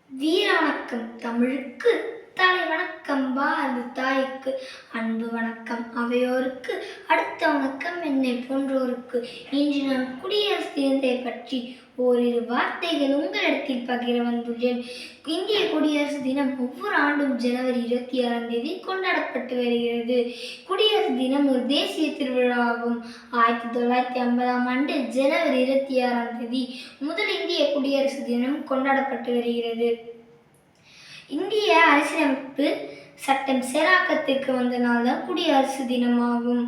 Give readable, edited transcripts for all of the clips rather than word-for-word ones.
வீர வணக்கம் தமிழுக்கு, தலை வணக்கம் பாரத தாய்க்கு, அன்பு வணக்கம் அவையோருக்கு, அடுத்த வணக்கம் என்னை போன்றோருக்கு. இன்று நான் குடியரசு தினத்தை பற்றி ஓரிரு வார்த்தைகள் உங்களிடத்தில் பகிர வந்துள்ளேன். இந்திய குடியரசு தினம் ஒவ்வொரு ஆண்டும் ஜனவரி 26ஆம் தேதி கொண்டாடப்பட்டு வருகிறது. குடியரசு தினம் ஒரு தேசிய திருவிழா ஆகும். 1950ஆம் ஆண்டு ஜனவரி 26ஆம் தேதி முதல் இந்திய குடியரசு தினம் கொண்டாடப்பட்டு வருகிறது. இந்திய அரசியலமைப்பு சட்டம் செயலாக்கத்திற்கு வந்த நாள் தான் குடியரசு தினமாகும்.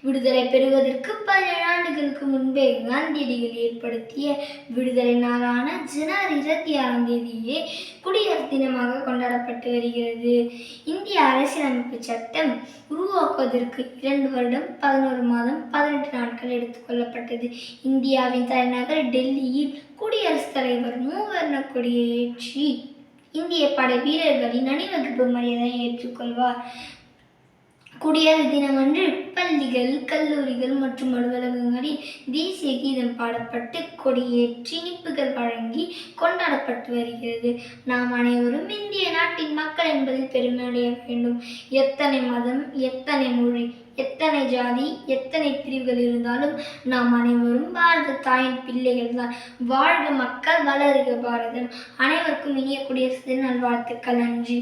விடுதலை பெறுவதற்கு 17 ஆண்டுகளுக்கு முன்பே காந்தியடிகள் ஏற்படுத்திய விடுதலை நாளான ஜனவரி 26ஆம் தேதியே குடியரசு தினமாக கொண்டாடப்பட்டு வருகிறது. இந்திய அரசியலமைப்பு சட்டம் உருவாக்குவதற்கு 2 வருடம் 11 மாதம் 18 நாட்கள் எடுத்துக்கொள்ளப்பட்டது. இந்தியாவின் தலைநகர் டெல்லியில் குடியரசுத் தலைவர் மூவர்ண கொடியை ஏற்றி இந்திய படை வீரர்களின் அணிவகுப்பு மரியாதையை ஏற்றுக்கொள்வார். குடியரசு தினமன்று பள்ளிகள், கல்லூரிகள் மற்றும் அலுவலகங்களில் தேசிய கீதம் பாடப்பட்டு கொடியேற்றி இனிப்புகள் வழங்கி கொண்டாடப்பட்டு வருகிறது. நாம் அனைவரும் இந்திய நாட்டின் மக்கள் என்பதில் பெருமையடைய வேண்டும். எத்தனை மதம், எத்தனை மொழி, எத்தனை ஜாதி, எத்தனை பிரிவுகள் இருந்தாலும் நாம் அனைவரும் பாரத தாயின் பிள்ளைகள் தான். வாழ்க மக்கள், வளருக பாரதம். அனைவருக்கும் இனிய குடியரசு தின நல்வாழ்த்துக்கள். நன்றி.